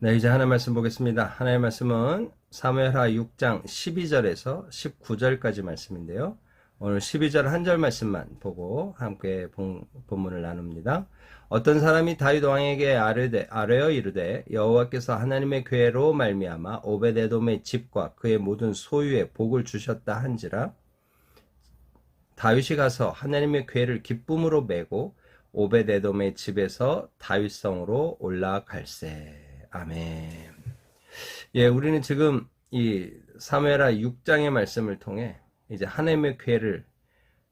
네, 이제 하나님 말씀 보겠습니다. 하나님의 말씀은 사무엘하 6장 12절에서 19절까지 말씀인데요. 오늘 12절 한 절 말씀만 보고 함께 본문을 나눕니다. 어떤 사람이 다윗 왕에게 아뢰어 이르되 여호와께서 하나님의 괴로 말미암아 오베데돔의 집과 그의 모든 소유에 복을 주셨다 한지라. 다윗이 가서 하나님의 괴를 기쁨으로 메고 오베데돔의 집에서 다윗성으로 올라갈세. 아멘. 예, 우리는 지금 이 사무엘하 6장의 말씀을 통해 이제 하나님의 궤를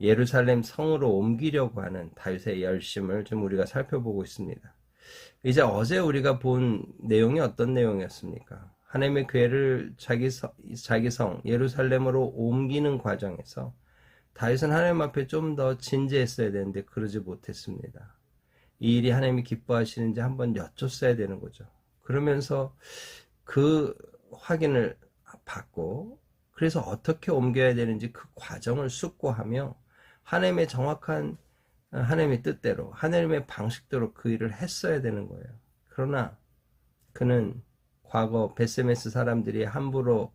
예루살렘 성으로 옮기려고 하는 다윗의 열심을 좀 우리가 살펴보고 있습니다. 이제 어제 우리가 본 내용이 어떤 내용이었습니까? 하나님의 궤를 자기 성 예루살렘으로 옮기는 과정에서 다윗은 하나님 앞에 좀 더 진지했어야 되는데 그러지 못했습니다. 이 일이 하나님이 기뻐하시는지 한번 여쭙어야 되는 거죠. 그러면서 그 확인을 받고 그래서 어떻게 옮겨야 되는지 그 과정을 숙고하며 하나님의 정확한 하나님의 뜻대로 하나님의 방식대로 그 일을 했어야 되는 거예요. 그러나 그는 과거 베세메스 사람들이 함부로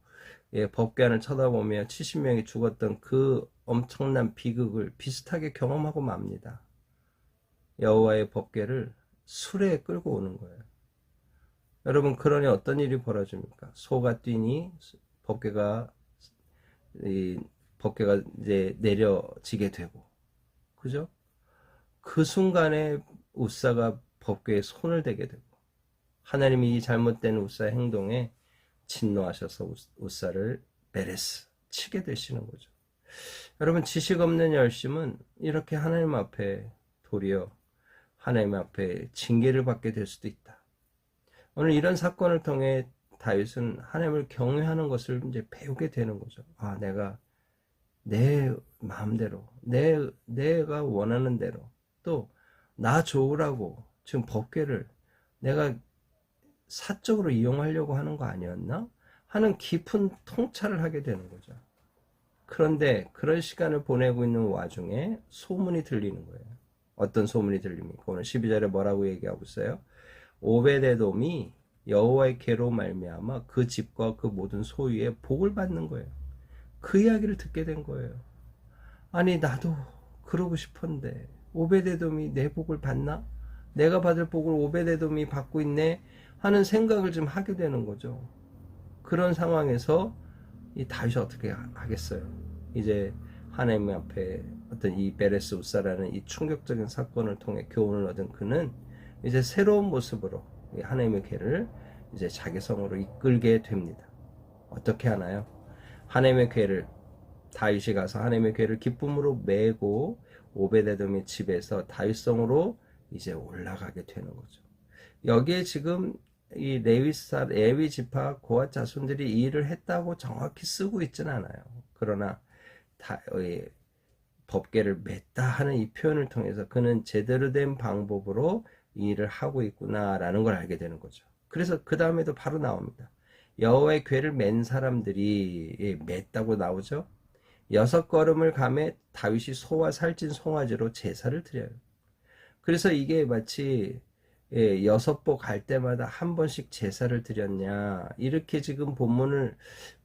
법궤안을 쳐다보며 70명이 죽었던 그 엄청난 비극을 비슷하게 경험하고 맙니다. 여호와의 법궤를 수레에 끌고 오는 거예요. 여러분, 그러니 어떤 일이 벌어집니까? 소가 뛰니 법궤가 이제 내려지게 되고, 그죠? 그 순간에 우사가 법궤에 손을 대게 되고, 하나님이 이 잘못된 우사의 행동에 진노하셔서 우사를 메레스 치게 되시는 거죠. 여러분, 지식 없는 열심은 이렇게 하나님 앞에 도리어 하나님 앞에 징계를 받게 될 수도 있다. 오늘 이런 사건을 통해 다윗은 하나님을 경외하는 것을 이제 배우게 되는 거죠. 아, 내가 내 마음대로, 내가 원하는 대로, 또 나 좋으라고 지금 법궤를 내가 사적으로 이용하려고 하는 거 아니었나? 하는 깊은 통찰을 하게 되는 거죠. 그런데 그런 시간을 보내고 있는 와중에 소문이 들리는 거예요. 어떤 소문이 들립니까? 오늘 12절에 뭐라고 얘기하고 있어요? 오베데돔이 여호와의 괴로 말미암아 그 집과 그 모든 소유에 복을 받는 거예요. 그 이야기를 듣게 된 거예요. 아니, 나도 그러고 싶었는데 오베데돔이 내 복을 받나? 내가 받을 복을 오베데돔이 받고 있네 하는 생각을 좀 하게 되는 거죠. 그런 상황에서 이 다윗이 어떻게 하겠어요? 이제 하나님 앞에 어떤 이 베레스 우사라는 이 충격적인 사건을 통해 교훈을 얻은 그는 이제 새로운 모습으로 하나님의 궤를 이제 자기 성으로 이끌게 됩니다. 어떻게 하나요? 하나님의 궤를 다윗이 가서 하나님의 궤를 기쁨으로 메고 오베데돔의 집에서 다윗성으로 이제 올라가게 되는 거죠. 여기에 지금 이 레위 지파 고앗 자손들이 이 일을 했다고 정확히 쓰고 있지는 않아요. 그러나 법궤를 맸다 하는 이 표현을 통해서 그는 제대로 된 방법으로 이 일을 하고 있구나라는 걸 알게 되는 거죠. 그래서 그 다음에도 바로 나옵니다. 여호와의 궤를 맨 사람들이 맸다고 나오죠. 6걸음을 가매 다윗이 소와 살찐 송아지로 제사를 드려요. 그래서 이게 마치 6복 갈 때마다 한 번씩 제사를 드렸냐 이렇게 지금 본문을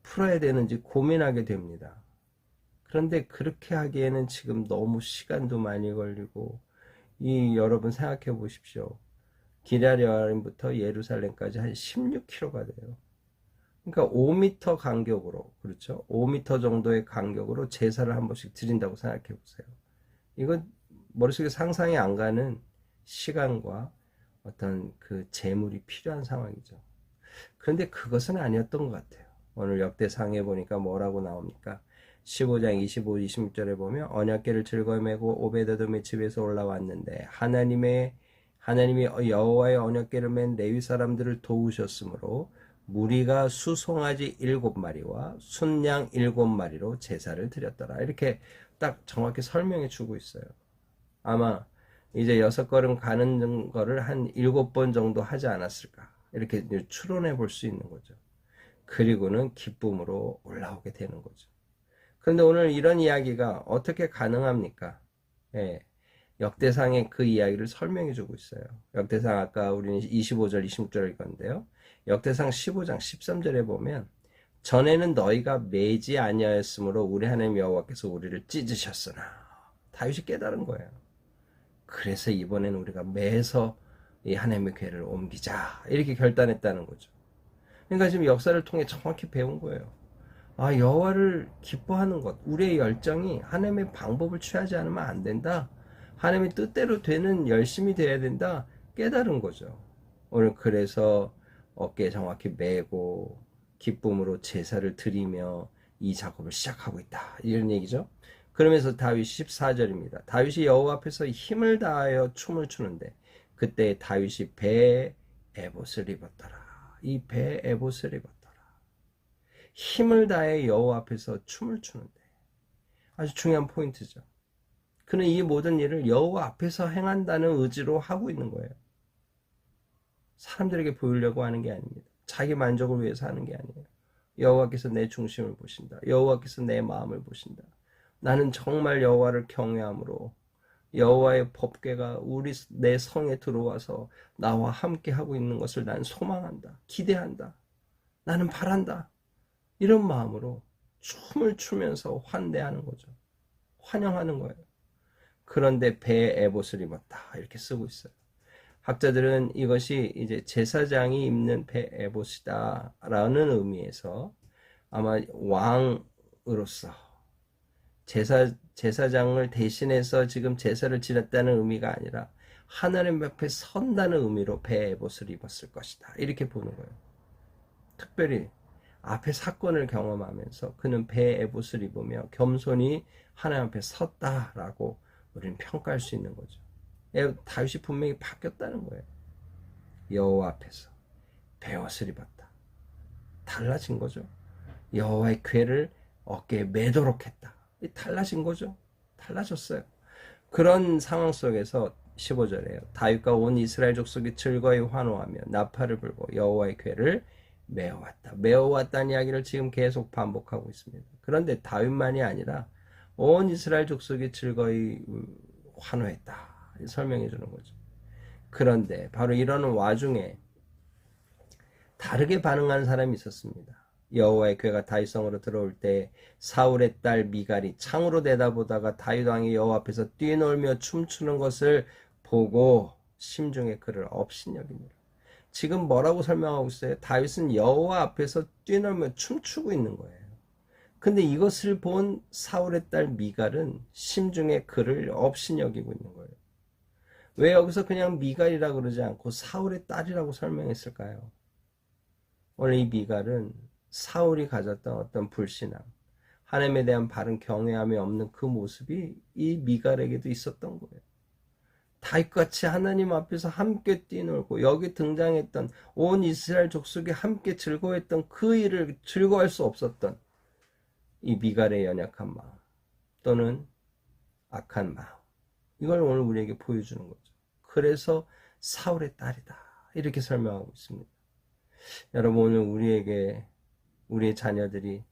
풀어야 되는지 고민하게 됩니다. 그런데 그렇게 하기에는 지금 너무 시간도 많이 걸리고 여러분 생각해 보십시오. 기럇여림부터 예루살렘까지 한 16km가 돼요. 그러니까 5m 간격으로, 그렇죠? 5m 정도의 간격으로 제사를 한 번씩 드린다고 생각해 보세요. 이건 머릿속에 상상이 안 가는 시간과 어떤 그 재물이 필요한 상황이죠. 그런데 그것은 아니었던 것 같아요. 오늘 역대상에 보니까 뭐라고 나옵니까? 15장 25, 26절에 보면 언약궤를 즐거이 메고 오베데돔의 집에서 올라왔는데 하나님이 여호와의 언약궤를 맨 레위 사람들을 도우셨으므로 무리가 수송아지 7마리와 순양 7마리로 제사를 드렸더라. 이렇게 딱 정확히 설명해 주고 있어요. 아마 이제 6걸음 가는 거를 한 7번 정도 하지 않았을까. 이렇게 추론해 볼 수 있는 거죠. 그리고는 기쁨으로 올라오게 되는 거죠. 그런데 오늘 이런 이야기가 어떻게 가능합니까? 예, 역대상의 그 이야기를 설명해 주고 있어요. 역대상 아까 우리는 25절, 26절 읽었는데요. 역대상 15장 13절에 보면 전에는 너희가 매지 아니하였으므로 우리 하나님 여호와께서 우리를 찢으셨으나 다윗이 깨달은 거예요. 그래서 이번에는 우리가 매서 이 하나님의 궤를 옮기자 이렇게 결단했다는 거죠. 그러니까 지금 역사를 통해 정확히 배운 거예요. 아, 여호와를 기뻐하는 것, 우리의 열정이 하나님의 방법을 취하지 않으면 안 된다. 하나님의 뜻대로 되는 열심이 돼야 된다. 깨달은 거죠. 오늘 그래서 어깨에 정확히 메고 기쁨으로 제사를 드리며 이 작업을 시작하고 있다. 이런 얘기죠. 그러면서 다윗 14절입니다. 다윗이 여호와 앞에서 힘을 다하여 춤을 추는데 그때 다윗이 배에 에봇을 입었더라. 이 배에 에봇을 입었더라. 힘을 다해 여호와 앞에서 춤을 추는데 아주 중요한 포인트죠. 그는 이 모든 일을 여호와 앞에서 행한다는 의지로 하고 있는 거예요. 사람들에게 보이려고 하는 게 아닙니다. 자기 만족을 위해서 하는 게 아니에요. 여호와께서 내 중심을 보신다. 여호와께서 내 마음을 보신다. 나는 정말 여호와를 경외함으로 여호와의 법궤가 내 성에 들어와서 나와 함께 하고 있는 것을 난 소망한다. 기대한다. 나는 바란다. 이런 마음으로 춤을 추면서 환대하는 거죠. 환영하는 거예요. 그런데 배에 에봇을 입었다. 이렇게 쓰고 있어요. 학자들은 이것이 이제 제사장이 입는 배 에봇이다 라는 의미에서 아마 왕으로서 제사장을 대신해서 지금 제사를 지냈다는 의미가 아니라 하나님 앞에 선다는 의미로 배 에봇을 입었을 것이다. 이렇게 보는 거예요. 특별히 앞에 사건을 경험하면서 그는 배 에봇을 입으며 겸손히 하나님 앞에 섰다라고 우리는 평가할 수 있는 거죠. 다윗이 분명히 바뀌었다는 거예요. 여호와 앞에서 베옷을 입었다. 달라진 거죠. 여호와의 궤를 어깨에 매도록 했다. 달라진 거죠. 달라졌어요. 그런 상황 속에서 15절에요. 다윗과 온 이스라엘 족속이 즐거이 환호하며 나팔을 불고 여호와의 궤를 메어왔다. 메어왔다는 이야기를 지금 계속 반복하고 있습니다. 그런데 다윗만이 아니라 온 이스라엘 족속이 즐거이 환호했다. 설명해 주는 거죠. 그런데 바로 이러는 와중에 다르게 반응하는 사람이 있었습니다. 여호와의 궤가 다윗성으로 들어올 때 사울의 딸 미갈이 창으로 내다보다가 다윗 왕이 여호와 앞에서 뛰놀며 춤추는 것을 보고 심중에 그를 업신여기니라. 지금 뭐라고 설명하고 있어요? 다윗은 여호와 앞에서 뛰놀며 춤추고 있는 거예요. 근데 이것을 본 사울의 딸 미갈은 심중에 그를 업신여기고 있는 거예요. 왜 여기서 그냥 미갈이라고 그러지 않고 사울의 딸이라고 설명했을까요? 원래 이 미갈은 사울이 가졌던 어떤 불신앙, 하나님에 대한 바른 경외함이 없는 그 모습이 이 미갈에게도 있었던 거예요. 다윗같이 하나님 앞에서 함께 뛰놀고 여기 등장했던 온 이스라엘 족속이 함께 즐거워했던 그 일을 즐거워할 수 없었던 이 미갈의 연약한 마음 또는 악한 마음, 이걸 오늘 우리에게 보여주는 거죠. 그래서 사울의 딸이다 이렇게 설명하고 있습니다. 여러분, 오늘 우리에게 우리의 자녀들이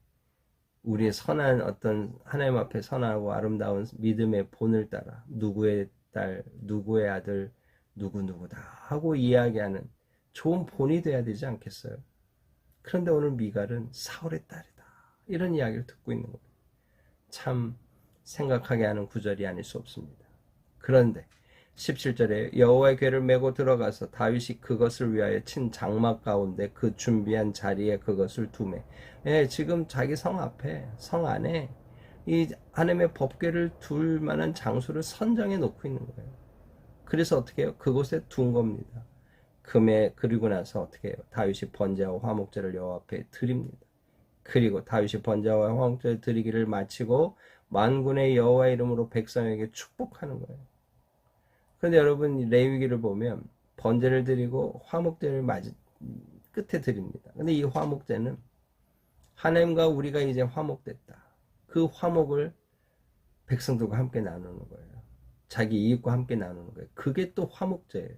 우리의 선한 어떤 하나님 앞에 선하고 아름다운 믿음의 본을 따라 누구의 딸, 누구의 아들, 누구누구다 하고 이야기하는 좋은 본이 돼야 되지 않겠어요? 그런데 오늘 미갈은 사울의 딸이다 이런 이야기를 듣고 있는 거예요. 참 생각하게 하는 구절이 아닐 수 없습니다. 그런데 17절에 여호와의 궤를 메고 들어가서 다윗이 그것을 위하여 친 장막 가운데 그 준비한 자리에 그것을 두매. 지금 자기 성 앞에, 성 안에 이 하나님의 법궤를 둘 만한 장소를 선정해 놓고 있는 거예요. 그래서 어떻게 해요? 그곳에 둔 겁니다. 그리고 나서 어떻게 해요? 다윗이 번제와 화목제를 여호와 앞에 드립니다. 그리고 다윗이 번제와 화목제를 드리기를 마치고 만군의 여호와 이름으로 백성에게 축복하는 거예요. 그런데 여러분, 레위기를 보면 번제를 드리고 화목제를 끝에 드립니다. 근데 이 화목제는 하나님과 우리가 이제 화목됐다. 그 화목을 백성들과 함께 나누는 거예요. 자기 이익과 함께 나누는 거예요. 그게 또 화목제예요.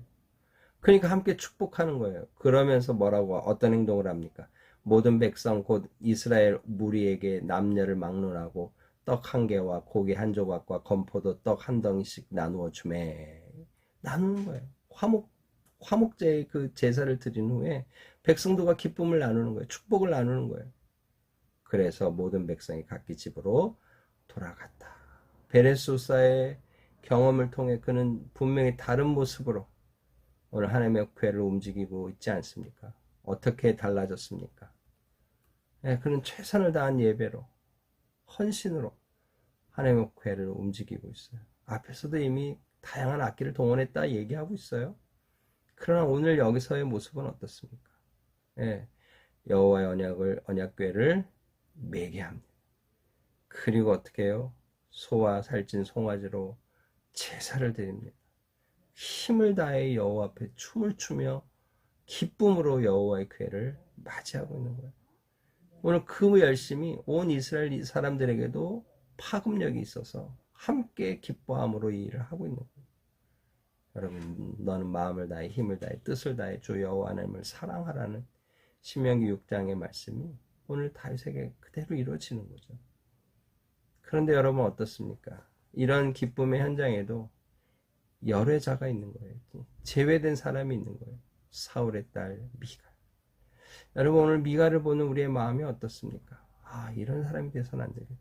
그러니까 함께 축복하는 거예요. 그러면서 뭐라고 어떤 행동을 합니까? 모든 백성 곧 이스라엘 무리에게 남녀를 막론하고 떡 한 개와 고기 한 조각과 건포도 떡 한 덩이씩 나누어 주매. 나누는 거예요. 화목제의 그 제사를 드린 후에 백성도가 기쁨을 나누는 거예요. 축복을 나누는 거예요. 그래서 모든 백성이 각기 집으로 돌아갔다. 베레스 우사의 경험을 통해 그는 분명히 다른 모습으로 오늘 하나님의 교회를 움직이고 있지 않습니까? 어떻게 달라졌습니까? 네, 그는 최선을 다한 예배로, 헌신으로 하나님의 교회를 움직이고 있어요. 앞에서도 이미 다양한 악기를 동원했다 얘기하고 있어요. 그러나 오늘 여기서의 모습은 어떻습니까? 예, 여호와의 언약궤를 매게 합니다. 그리고 어떻게 해요? 소와 살찐 송아지로 제사를 드립니다. 힘을 다해 여호와 앞에 춤을 추며 기쁨으로 여호와의 궤를 맞이하고 있는 거예요. 오늘 그 열심이 온 이스라엘 사람들에게도 파급력이 있어서 함께 기뻐함으로 이 일을 하고 있는 거예요. 여러분, 너는 마음을 다해 힘을 다해 뜻을 다해 주 여호와 하나님을 사랑하라는 신명기 6장의 말씀이 오늘 다윗에게 그대로 이루어지는 거죠. 그런데 여러분 어떻습니까? 이런 기쁨의 현장에도 열애자가 있는 거예요. 제외된 사람이 있는 거예요. 사울의 딸 미갈. 여러분 오늘 미갈을 보는 우리의 마음이 어떻습니까? 아, 이런 사람이 돼서는 안 되겠다.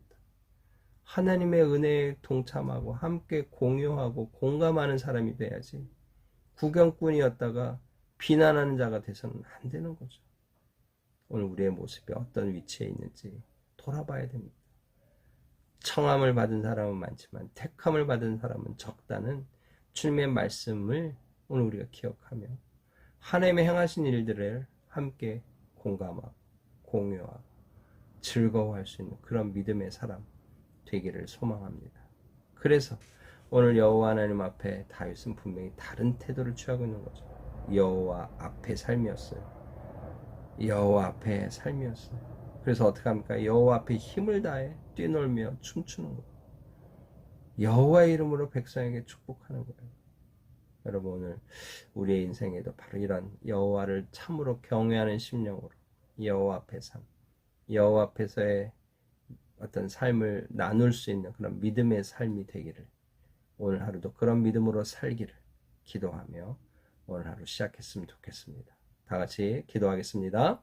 하나님의 은혜에 동참하고 함께 공유하고 공감하는 사람이 돼야지 구경꾼이었다가 비난하는 자가 돼서는 안 되는 거죠. 오늘 우리의 모습이 어떤 위치에 있는지 돌아봐야 됩니다. 청함을 받은 사람은 많지만 택함을 받은 사람은 적다는 주님의 말씀을 오늘 우리가 기억하며 하나님의 행하신 일들을 함께 공감하고 공유하고 즐거워할 수 있는 그런 믿음의 사람 되기를 소망합니다. 그래서 오늘 여호와 하나님 앞에 다윗은 분명히 다른 태도를 취하고 있는 거죠. 여호와 앞에 삶이었어요. 여호와 앞에 삶이었어요. 그래서 어떻게 합니까? 여호와 앞에 힘을 다해 뛰놀며 춤추는 거예요. 여호와의 이름으로 백성에게 축복하는 거예요. 여러분 오늘 우리의 인생에도 바로 이런 여호와를 참으로 경외하는 심령으로 여호와 앞에 삶, 여호와 앞에서의 어떤 삶을 나눌 수 있는 그런 믿음의 삶이 되기를 오늘 하루도 그런 믿음으로 살기를 기도하며 오늘 하루 시작했으면 좋겠습니다. 다 같이 기도하겠습니다.